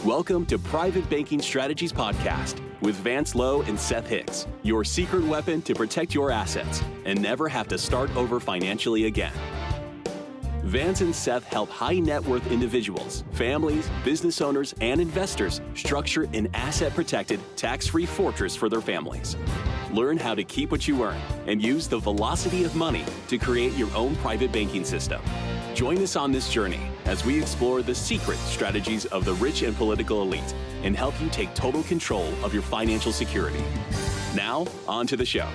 Welcome to Private Banking Strategies Podcast with Vance, Lowe, and Seth Hicks, your secret weapon to protect your assets and never have to start over financially again. Vance and Seth help high net worth individuals, families, business owners, and investors structure an asset-protected, tax-free fortress for their families. Learn how to keep what you earn and use the velocity of money to create your own private banking system. Join us on this journey as we explore the secret strategies of the rich and political elite and help you take total control of your financial security. Now, on to the show.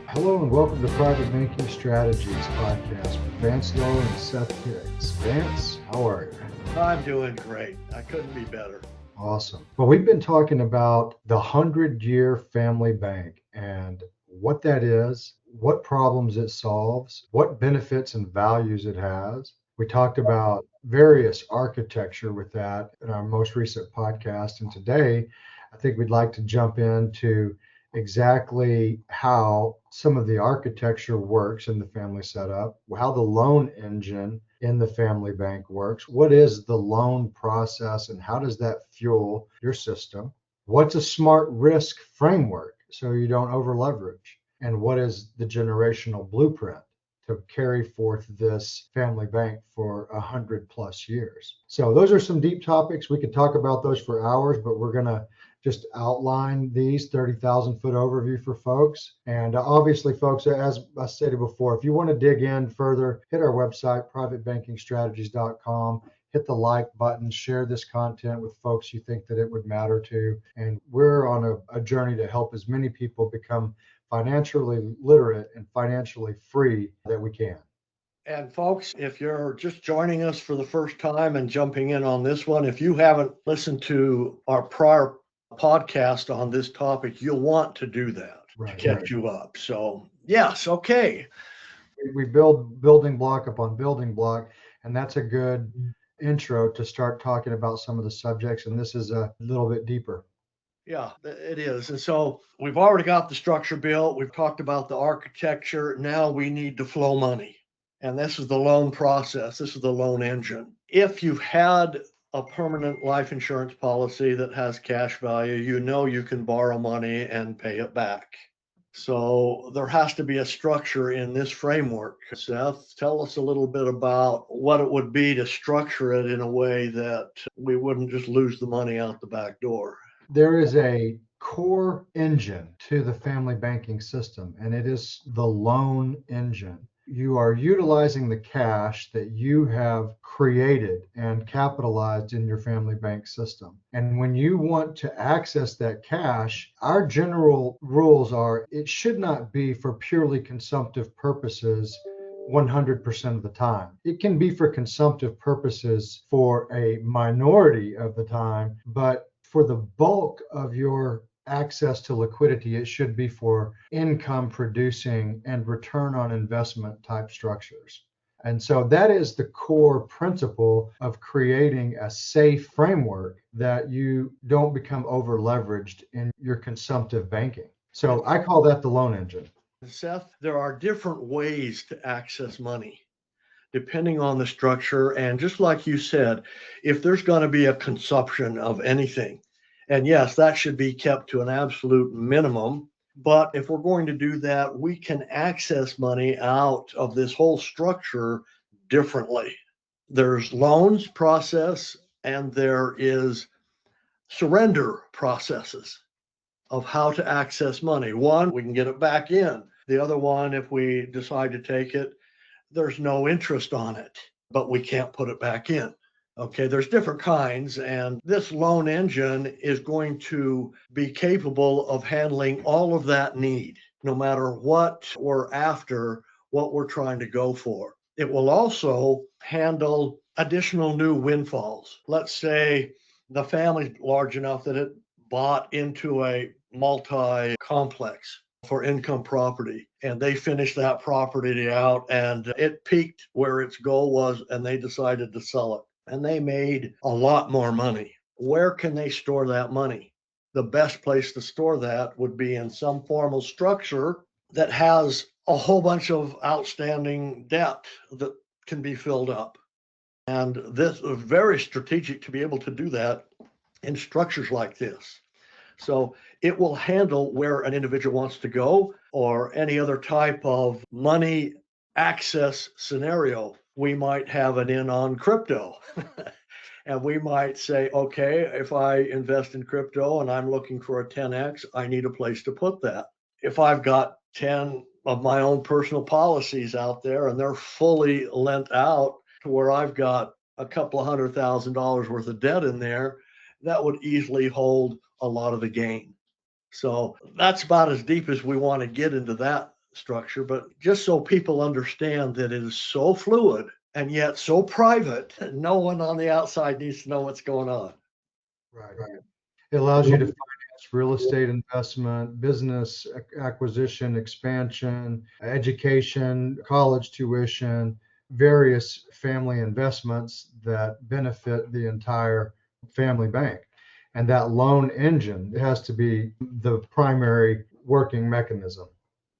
Hello and welcome to Private Banking Strategies Podcast with Vance, Lowe, and Seth Hicks. Vance, how are you? I'm doing great. I couldn't be better. Awesome. Well, we've been talking about the 100-year family bank and what that is, what problems it solves, what benefits and values it has. We talked about various architecture with that in our most recent podcast. And today, I think we'd like to jump into exactly how some of the architecture works in the family setup, how the loan engine in the family bank works, what is the loan process and how does that fuel your system, what's a smart risk framework so you don't over leverage, and what is the generational blueprint to carry forth this family bank for 100+ years. So those are some deep topics. We could talk about those for hours, but we're going to just outline these 30,000-foot overview for folks. And obviously, folks, as I stated before, if you want to dig in further, hit our website, privatebankingstrategies.com. Hit the like button, share this content with folks you think that it would matter to. And we're on a journey to help as many people become financially literate and financially free that we can. And folks, if you're just joining us for the first time and jumping in on this one, if you haven't listened to our prior podcast on this topic, you'll want to do that to catch you up. So yes, okay. We build building block upon building block, and that's a good intro to start talking about some of the subjects, and this is a little bit deeper. Yeah, it is. And so we've already got the structure built. We've talked about the architecture. Now we need to flow money. And this is the loan process. This is the loan engine. If you've had a permanent life insurance policy that has cash value, you know you can borrow money and pay it back. So there has to be a structure in this framework. Seth, tell us a little bit about what it would be to structure it in a way that we wouldn't just lose the money out the back door. There is a core engine to the family banking system, and it is the loan engine. You are utilizing the cash that you have created and capitalized in your family bank system. And when you want to access that cash, our general rules are it should not be for purely consumptive purposes 100% of the time. It can be for consumptive purposes for a minority of the time, but for the bulk of your access to liquidity, it should be for income producing and return on investment type structures. And so that is the core principle of creating a safe framework that you don't become over leveraged in your consumptive banking. So I call that the loan engine. Seth, there are different ways to access money depending on the structure. And just like you said, if there's going to be a consumption of anything, and yes, that should be kept to an absolute minimum. But if we're going to do that, we can access money out of this whole structure differently. There's loans process and there is surrender processes of how to access money. One, we can get it back in. The other one, if we decide to take it, there's no interest on it, but we can't put it back in. Okay, there's different kinds, and this loan engine is going to be capable of handling all of that need, no matter what we're after, what we're trying to go for. It will also handle additional new windfalls. Let's say the family's large enough that it bought into a multi-complex for income property, and they finished that property out, and it peaked where its goal was, and they decided to sell it. And they made a lot more money. Where can they store that money? The best place to store that would be in some formal structure that has a whole bunch of outstanding debt that can be filled up. And this is very strategic to be able to do that in structures like this. So it will handle where an individual wants to go or any other type of money access scenario. We might have it in on crypto. And we might say, okay, if I invest in crypto and I'm looking for a 10x, I need a place to put that. If I've got 10 of my own personal policies out there and they're fully lent out to where I've got a couple of $100,000 worth of debt in there, that would easily hold a lot of the gain. So that's about as deep as we want to get into that structure. But just so people understand that it is so fluid and yet so private, no one on the outside needs to know what's going on. Right. It allows you to finance real estate investment, business acquisition, expansion, education, college tuition, various family investments that benefit the entire family bank. And that loan engine has to be the primary working mechanism.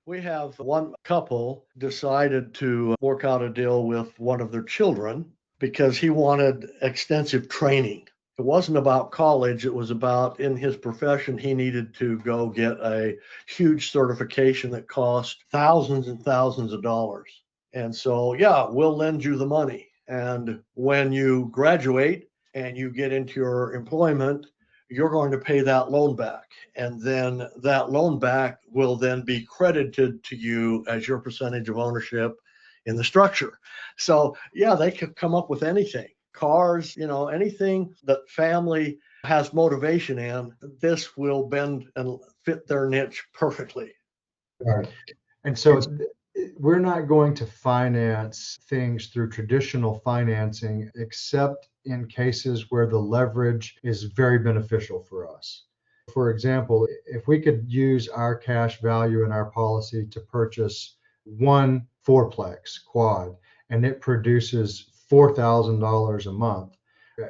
We have one couple decided to work out a deal with one of their children because he wanted extensive training. It wasn't about college, it was about in his profession, he needed to go get a huge certification that cost thousands and thousands of dollars. And so, yeah, we'll lend you the money. And when you graduate and you get into your employment, you're going to pay that loan back. And then that loan back will then be credited to you as your percentage of ownership in the structure. So, yeah, they could come up with anything cars, anything that family has motivation in. This will bend and fit their niche perfectly. Right. And so we're not going to finance things through traditional financing except in cases where the leverage is very beneficial for us. For example, if we could use our cash value in our policy to purchase one fourplex quad and it produces $4,000 a month,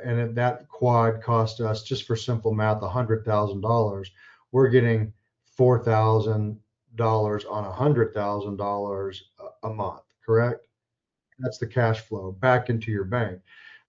and that quad cost us, just for simple math, $100,000, we're getting $4,000 on $100,000 a month, correct? That's the cash flow back into your bank.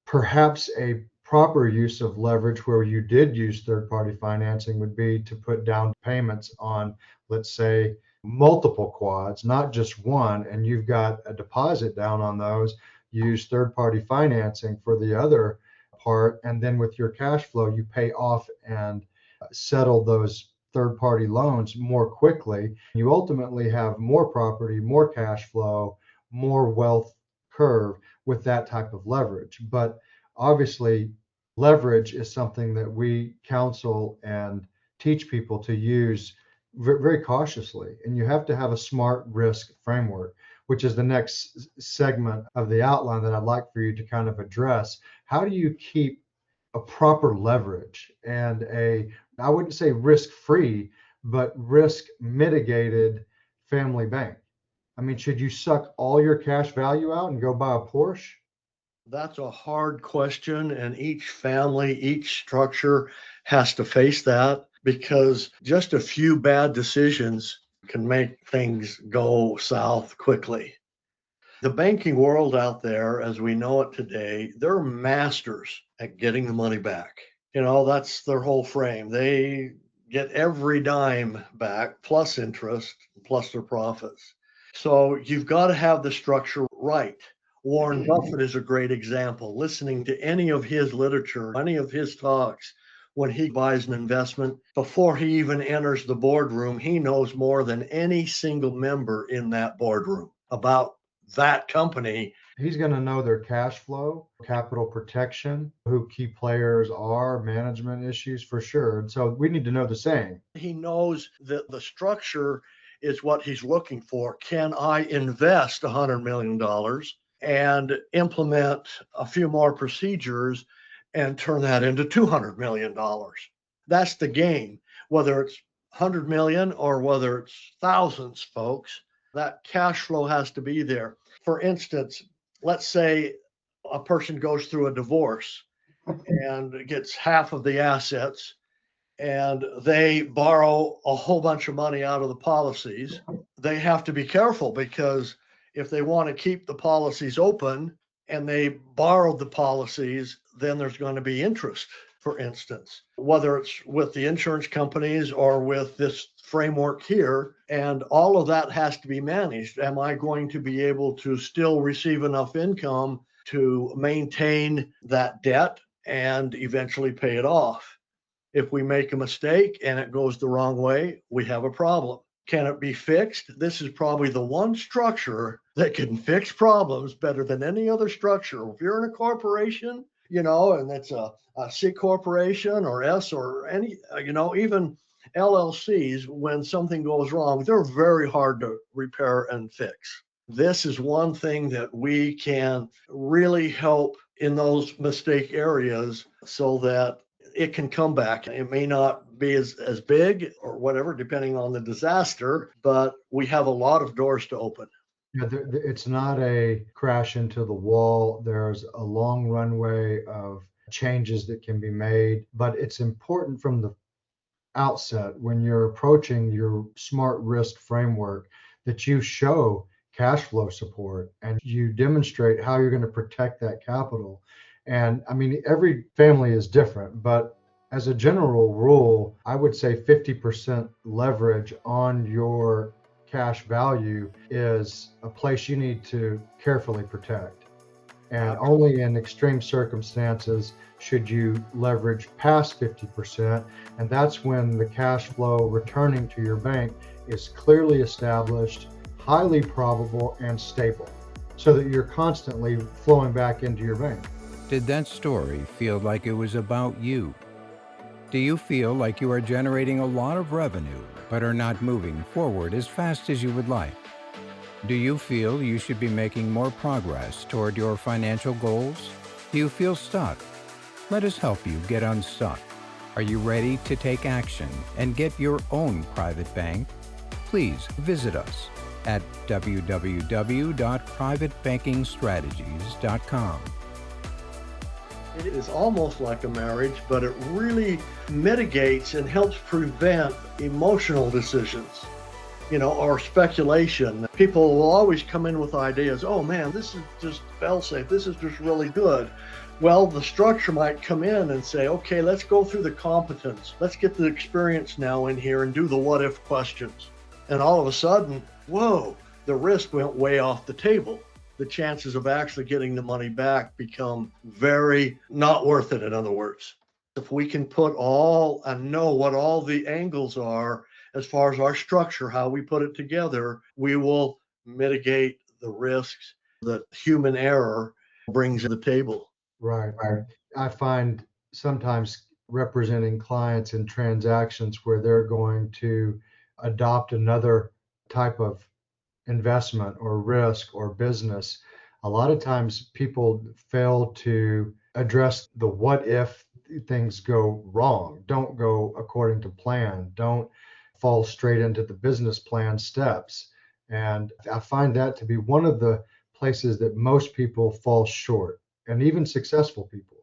Perhaps a proper use of leverage where you did use third-party financing would be to put down payments on, let's say, multiple quads, not just one, and you've got a deposit down on those. Use third-party financing for the other part, and then with your cash flow, you pay off and settle those third-party loans more quickly. You ultimately have more property, more cash flow, more wealth curve with that type of leverage. But obviously, leverage is something that we counsel and teach people to use very cautiously. And you have to have a smart risk framework, which is the next segment of the outline that I'd like for you to kind of address. How do you keep a proper leverage and I wouldn't say risk free, but risk mitigated family bank? I mean, should you suck all your cash value out and go buy a Porsche? That's a hard question, and each family, each structure has to face that because just a few bad decisions can make things go south quickly. The banking world out there, as we know it today, they're masters at getting the money back. That's their whole frame. They get every dime back plus interest, plus their profits. So you've got to have the structure right. Warren Buffett is a great example. Listening to any of his literature, any of his talks, when he buys an investment, before he even enters the boardroom, he knows more than any single member in that boardroom about that company. He's going to know their cash flow, capital protection, who key players are, management issues for sure. And so we need to know the same. He knows that the structure is what he's looking for. Can I invest $100 million and implement a few more procedures and turn that into $200 million? That's the game, whether it's 100 million or whether it's thousands, folks. That cash flow has to be there. For instance, let's say a person goes through a divorce and gets half of the assets and they borrow a whole bunch of money out of the policies. They have to be careful because if they want to keep the policies open and they borrowed the policies, then there's going to be interest, for instance, whether it's with the insurance companies or with this framework here. And all of that has to be managed. Am I going to be able to still receive enough income to maintain that debt and eventually pay it off? If we make a mistake and it goes the wrong way, we have a problem. Can it be fixed? This is probably the one structure that can fix problems better than any other structure. If you're in a corporation, and it's a C corporation or S or any, even LLCs, when something goes wrong, they're very hard to repair and fix. This is one thing that we can really help in those mistake areas so that it can come back. It may not be as big or whatever, depending on the disaster, but we have a lot of doors to open. Yeah, it's not a crash into the wall. There's a long runway of changes that can be made, but it's important from the outset when you're approaching your smart risk framework that you show cash flow support and you demonstrate how you're going to protect that capital. And I mean, every family is different, but as a general rule, I would say 50% leverage on your cash value is a place you need to carefully protect. And only in extreme circumstances should you leverage past 50%. And that's when the cash flow returning to your bank is clearly established, highly probable, and stable, so that you're constantly flowing back into your bank. Did that story feel like it was about you? Do you feel like you are generating a lot of revenue, but are not moving forward as fast as you would like? Do you feel you should be making more progress toward your financial goals? Do you feel stuck? Let us help you get unstuck. Are you ready to take action and get your own private bank? Please visit us at www.privatebankingstrategies.com. It is almost like a marriage, but it really mitigates and helps prevent emotional decisions, or speculation. People will always come in with ideas, oh man, this is just fail-safe, this is just really good. Well, the structure might come in and say, okay, let's go through the competence. Let's get the experience now in here and do the what-if questions. And all of a sudden, whoa, the risk went way off the table. The chances of actually getting the money back become very not worth it, in other words. If we can put all and know what all the angles are as far as our structure, how we put it together, we will mitigate the risks that human error brings to the table. Right. I find sometimes representing clients in transactions where they're going to adopt another type of investment or risk or business, a lot of times people fail to address the what if things go wrong, don't go according to plan, don't fall straight into the business plan steps. And I find that to be one of the places that most people fall short, and even successful people.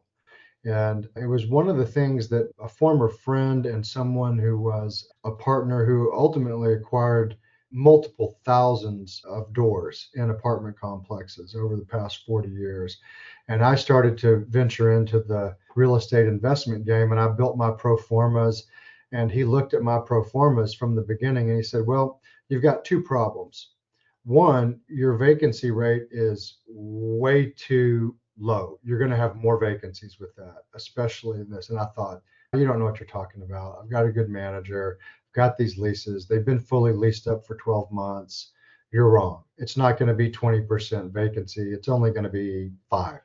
And it was one of the things that a former friend and someone who was a partner who ultimately acquired multiple thousands of doors in apartment complexes over the past 40 years. And I started to venture into the real estate investment game, and I built my pro formas. And he looked at my pro formas from the beginning and he said, well, you've got two problems. One, your vacancy rate is way too low. You're going to have more vacancies with that, especially in this. And I thought, you don't know what you're talking about. I've got a good manager, got these leases. They've been fully leased up for 12 months. You're wrong. It's not going to be 20% vacancy. It's only going to be 5.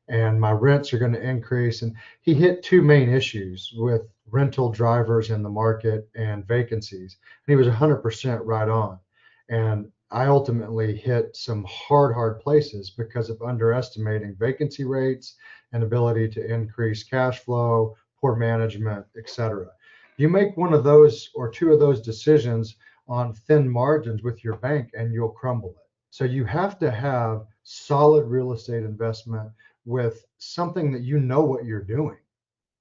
And my rents are going to increase. And he hit two main issues with rental drivers in the market and vacancies. And he was 100% right on. And I ultimately hit some hard places because of underestimating vacancy rates and ability to increase cash flow, poor management, etc. You make one of those or two of those decisions on thin margins with your bank and you'll crumble it. So you have to have solid real estate investment with something that you know what you're doing.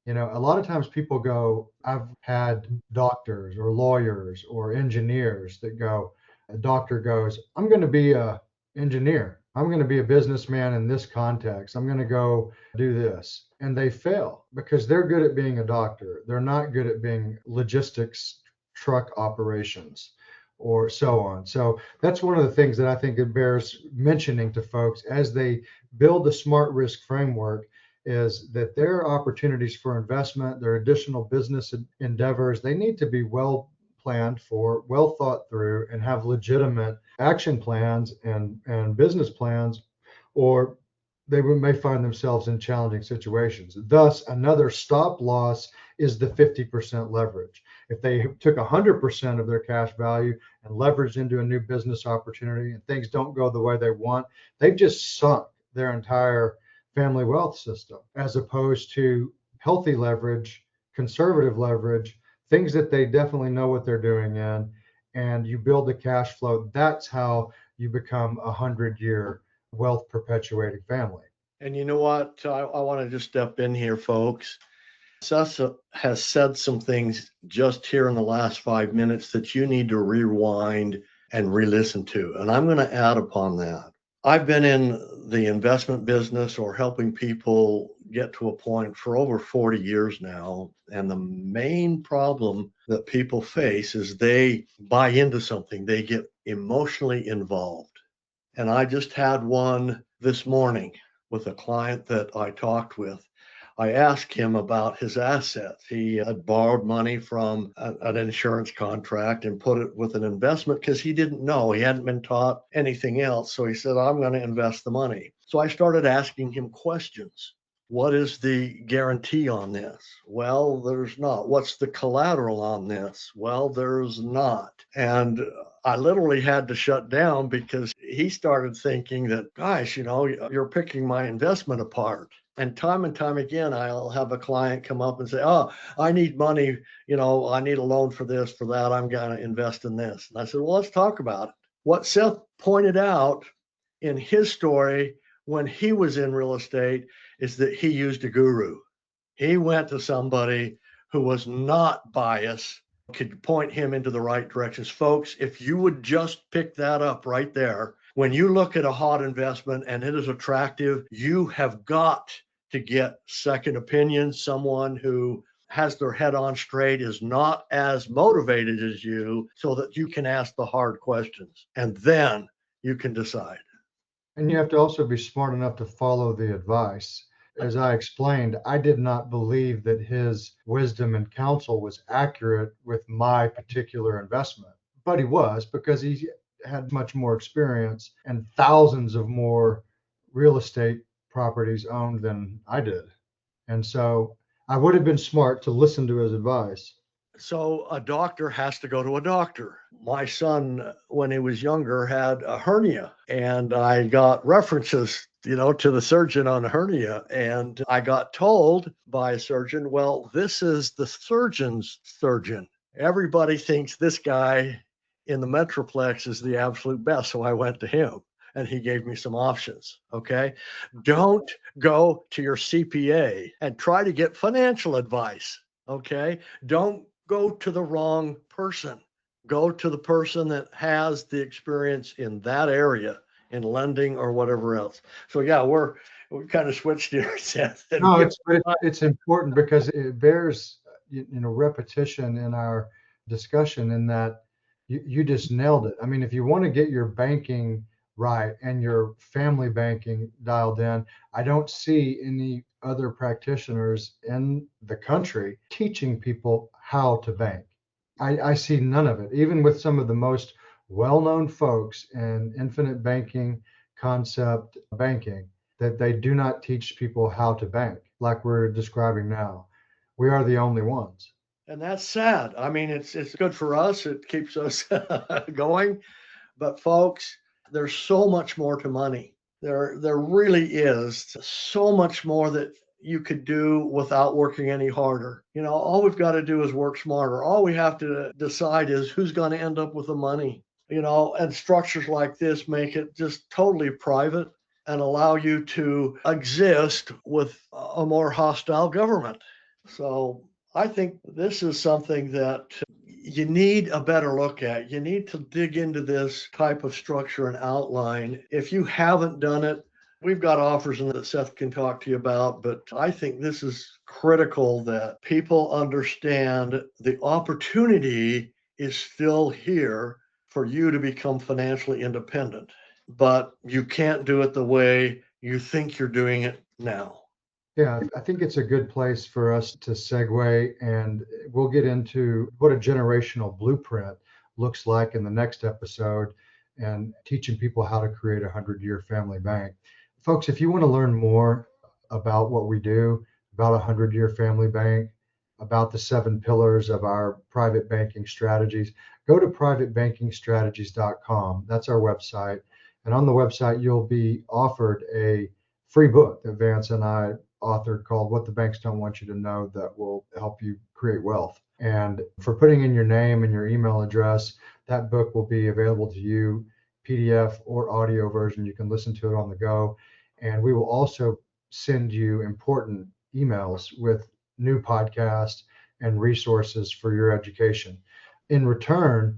A lot of times people go, I've had doctors or lawyers or engineers that go, a doctor goes, I'm going to be an engineer. I'm going to be a businessman in this context. I'm going to go do this. And they fail because they're good at being a doctor. They're not good at being logistics, truck operations, or so on. So that's one of the things that I think it bears mentioning to folks as they build the smart risk framework, is that their opportunities for investment, their additional business endeavors, they need to be well planned for, well thought through, and have legitimate action plans and business plans, or they may find themselves in challenging situations. Thus, another stop loss is the 50% leverage. If they took 100% of their cash value and leveraged into a new business opportunity and things don't go the way they want, they've just sunk their entire family wealth system, as opposed to healthy leverage, conservative leverage, things that they definitely know what they're doing in, and you build the cash flow. That's how you become 100-year wealth perpetuating family. And you know what? I want to just step in here, folks. Seth has said some things just here in the last 5 minutes that you need to rewind and re-listen to. And I'm going to add upon that. I've been in the investment business or helping people get to a point for over 40 years now. And the main problem that people face is they buy into something, they get emotionally involved. And I just had one this morning with a client that I talked with. I asked him about his assets. He had borrowed money from an insurance contract and put it with an investment because he didn't know. He hadn't been taught anything else. So he said, I'm going to invest the money. So I started asking him questions. What is the guarantee on this? Well, there's not. What's the collateral on this? Well, there's not. And I literally had to shut down because he started thinking that, gosh, you're picking my investment apart. And time again, I'll have a client come up and say, oh, I need money. I need a loan for this, for that. I'm going to invest in this. And I said, well, let's talk about it. What Seth pointed out in his story when he was in real estate is that he used a guru. He went to somebody who was not biased, could point him into the right directions. Folks, if you would just pick that up right there, when you look at a hot investment and it is attractive, you have got to get second opinion, someone who has their head on straight, is not as motivated as you, so that you can ask the hard questions. And then you can decide. And you have to also be smart enough to follow the advice. As I explained, I did not believe that his wisdom and counsel was accurate with my particular investment, but he was, because he had much more experience and thousands of more real estate properties owned than I did. And so I would have been smart to listen to his advice. So a doctor has to go to a doctor. My son, when he was younger, had a hernia, and I got references, to the surgeon on a hernia. And I got told by a surgeon, well, this is the surgeon's surgeon. Everybody thinks this guy in the Metroplex is the absolute best. So I went to him and he gave me some options. Okay. Don't go to your CPA and try to get financial advice. Okay. Don't go to the wrong person. Go to the person that has the experience in that area, in lending or whatever else. So yeah, we kind of switched here, Seth. No, it's important because it bears repetition in our discussion, in that you just nailed it. I mean, if you want to get your banking right and your family banking dialed in, I don't see any other practitioners in the country teaching people how to bank. I see none of it, even with some of the most well-known folks in infinite banking concept banking, that they do not teach people how to bank like we're describing now. We are the only ones. And that's sad. I mean, it's good for us. It keeps us going. But folks, there's so much more to money. There really is so much more that you could do without working any harder. All we've got to do is work smarter. All we have to decide is who's going to end up with the money. And structures like this make it just totally private and allow you to exist with a more hostile government. So I think this is something that you need a better look at. You need to dig into this type of structure and outline. If you haven't done it, we've got offers that Seth can talk to you about, but I think this is critical that people understand the opportunity is still here for you to become financially independent, but you can't do it the way you think you're doing it now. Yeah, I think it's a good place for us to segue, and we'll get into what a generational blueprint looks like in the next episode and teaching people how to create a 100-year family bank. Folks, if you want to learn more about what we do, about a 100-year family bank, about the 7 pillars of our private banking strategies, go to privatebankingstrategies.com. That's our website. And on the website, you'll be offered a free book that Vance and I authored called What the Banks Don't Want You to Know, that will help you create wealth. And for putting in your name and your email address, that book will be available to you, PDF or audio version. You can listen to it on the go. And we will also send you important emails with new podcasts and resources for your education. In return,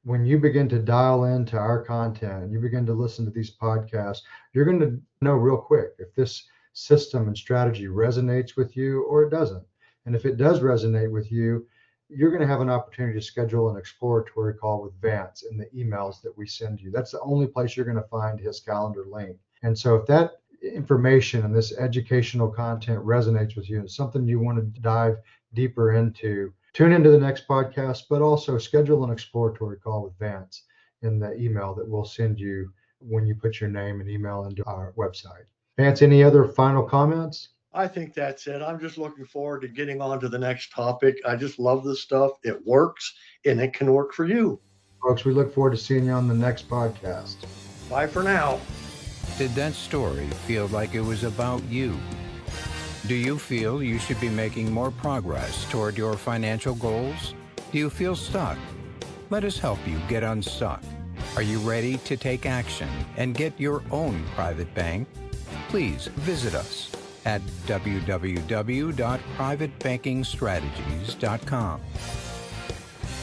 when you begin to dial into our content and you begin to listen to these podcasts, you're going to know real quick if this system and strategy resonates with you or it doesn't. And if it does resonate with you, you're going to have an opportunity to schedule an exploratory call with Vance in the emails that we send you. That's the only place you're going to find his calendar link. And so if that information and this educational content resonates with you and something you want to dive deeper into, tune into the next podcast, but also schedule an exploratory call with Vance in the email that we'll send you when you put your name and email into our website. Vance, any other final comments? I think that's it. I'm just looking forward to getting on to the next topic. I just love this stuff. It works, and it can work for you. Folks, we look forward to seeing you on the next podcast. Bye for now. Did that story feel like it was about you? Do you feel you should be making more progress toward your financial goals? Do you feel stuck? Let us help you get unstuck. Are you ready to take action and get your own private bank? Please visit us at www.privatebankingstrategies.com.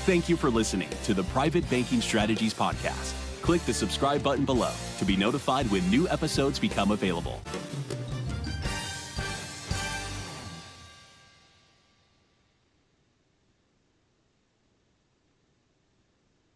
Thank you for listening to the Private Banking Strategies Podcast. Click the subscribe button below to be notified when new episodes become available.